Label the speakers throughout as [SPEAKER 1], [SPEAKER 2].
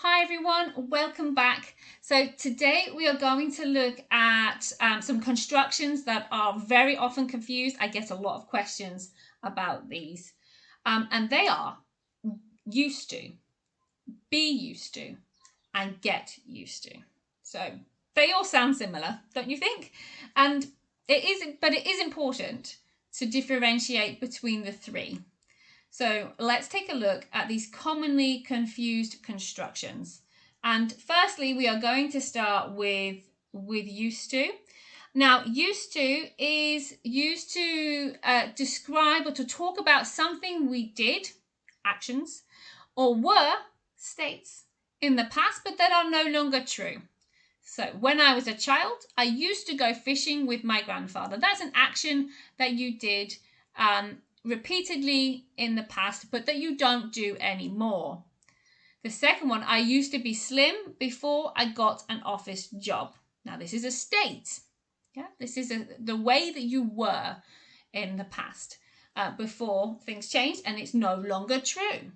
[SPEAKER 1] Hi everyone, welcome back. So today we are going to look at some constructions that are very often confused. I get a lot of questions about these. And they are used to, be used to, and get used to. So they all sound similar, don't you think? And it is important to differentiate between the three. So let's take a look at these commonly confused constructions. And firstly, we are going to start with used to. Now, used to is used to describe or to talk about something we did, actions, or were, states, in the past, but that are no longer true. So when I was a child, I used to go fishing with my grandfather. That's an action that you did repeatedly in the past, but that you don't do anymore. The second one, I used to be slim before I got an office job. Now this is a state. Yeah, this is the way that you were in the past before things changed, and it's no longer true.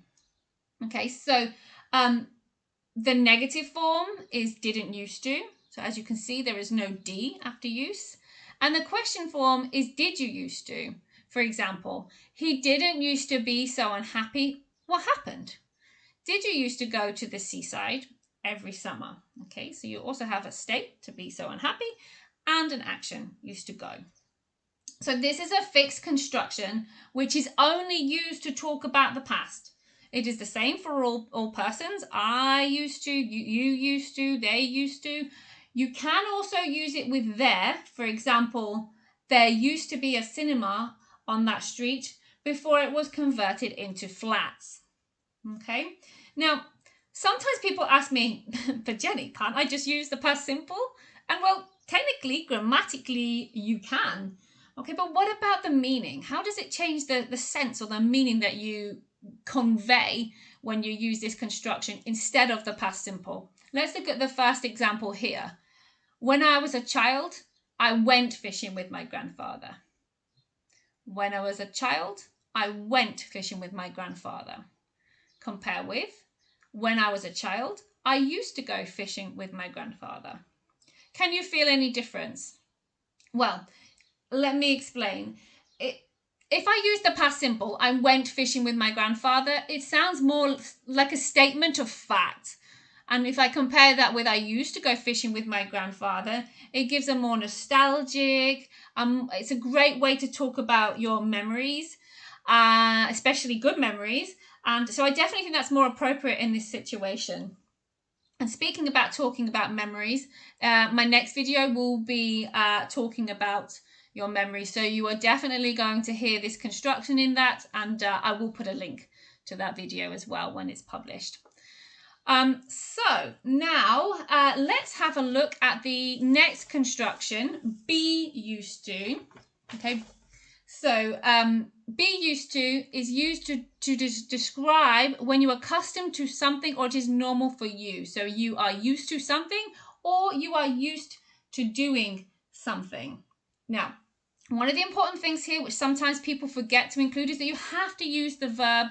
[SPEAKER 1] Okay, so the negative form is didn't used to. So as you can see, there is no D after use. And the question form is did you used to? For example, he didn't used to be so unhappy. What happened? Did you used to go to the seaside every summer? Okay, so you also have a state, to be so unhappy, and an action, used to go. So this is a fixed construction which is only used to talk about the past. It is the same for all persons. I used to, you used to, they used to. You can also use it with there. For example, there used to be a cinema on that street before it was converted into flats. Okay. Now, sometimes people ask me, but Jenny, can't I just use the past simple? And well, technically, grammatically, you can. Okay, but what about the meaning? How does it change the sense or the meaning that you convey when you use this construction instead of the past simple? Let's look at the first example here. When I was a child, I went fishing with my grandfather. When I was a child, I went fishing with my grandfather. Compare with, when I was a child, I used to go fishing with my grandfather. Can you feel any difference? Well, let me explain. If I use the past simple, I went fishing with my grandfather, it sounds more like a statement of fact. And if I compare that with I used to go fishing with my grandfather, it gives a more nostalgic, it's a great way to talk about your memories, especially good memories. And so I definitely think that's more appropriate in this situation. And speaking about talking about memories, my next video will be talking about your memories. So you are definitely going to hear this construction in that, and I will put a link to that video as well when it's published. So now let's have a look at the next construction, be used to. Okay, so be used to is used to describe when you're accustomed to something or it is normal for you. So you are used to something or you are used to doing something. Now, one of the important things here, which sometimes people forget to include, is that you have to use the verb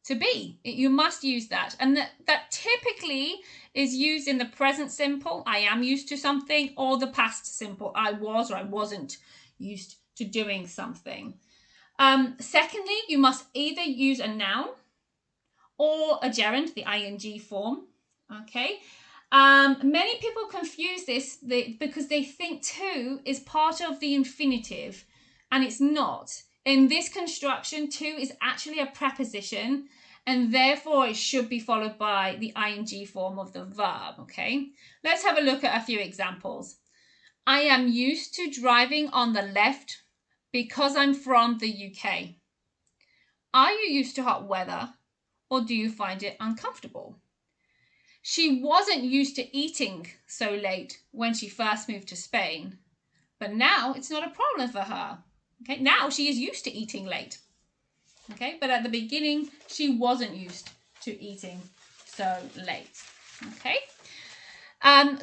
[SPEAKER 1] to be. You must use that. And that typically is used in the present simple, I am used to something, or the past simple, I was or I wasn't used to doing something. Secondly, you must either use a noun or a gerund, the ing form. Okay. Many people confuse this because they think to is part of the infinitive, and it's not. In this construction, to is actually a preposition, and therefore it should be followed by the ing form of the verb. Okay, let's have a look at a few examples. I am used to driving on the left because I'm from the UK. Are you used to hot weather, or do you find it uncomfortable? She wasn't used to eating so late when she first moved to Spain, but now it's not a problem for her. Okay, now she is used to eating late. Okay, but at the beginning, she wasn't used to eating so late. Okay. And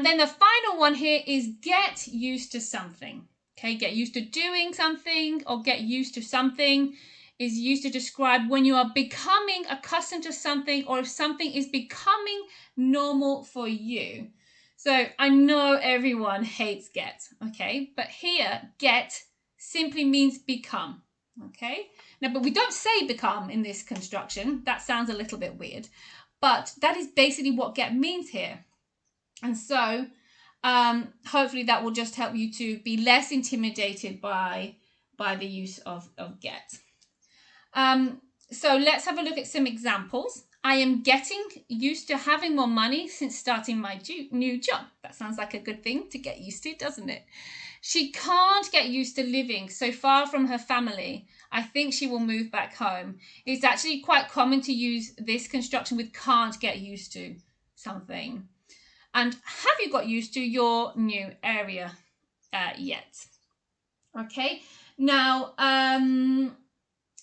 [SPEAKER 1] then the final one here is get used to something. Okay, get used to doing something or get used to something. is used to describe when you are becoming accustomed to something or if something is becoming normal for you. So I know everyone hates get, okay? But here, get simply means become, okay? Now, but we don't say become in this construction. That sounds a little bit weird. But that is basically what get means here. And so hopefully that will just help you to be less intimidated by the use of get. So let's have a look at some examples. I am getting used to having more money since starting my new job. That sounds like a good thing to get used to, doesn't it? She can't get used to living so far from her family. I think she will move back home. It's actually quite common to use this construction with can't get used to something. And have you got used to your new area yet? Okay, now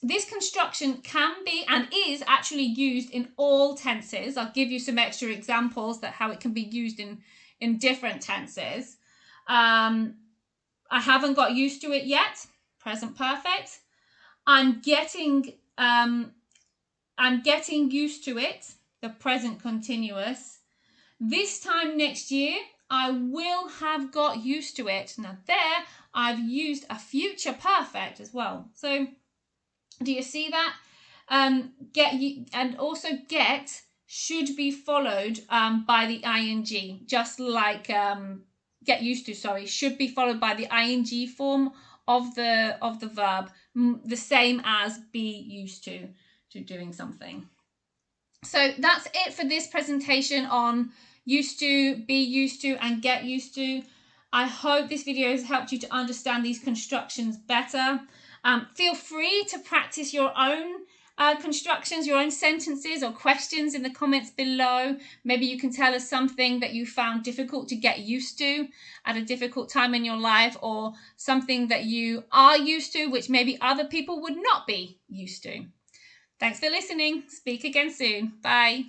[SPEAKER 1] this construction can be and is actually used in all tenses. I'll give you some extra examples that how it can be used in different tenses. I haven't got used to it yet, present perfect. I'm getting used to it, the present continuous. This time next year, I will have got used to it. Now there, I've used a future perfect as well. So do you see that? Get should be followed by the ing, just like get used to, sorry, should be followed by the ing form of the verb, the same as be used to doing something. So that's it for this presentation on used to, be used to, and get used to. I hope this video has helped you to understand these constructions better. Feel free to practice your own constructions, your own sentences or questions in the comments below. Maybe you can tell us something that you found difficult to get used to at a difficult time in your life, or something that you are used to which maybe other people would not be used to. Thanks for listening. Speak again soon. Bye.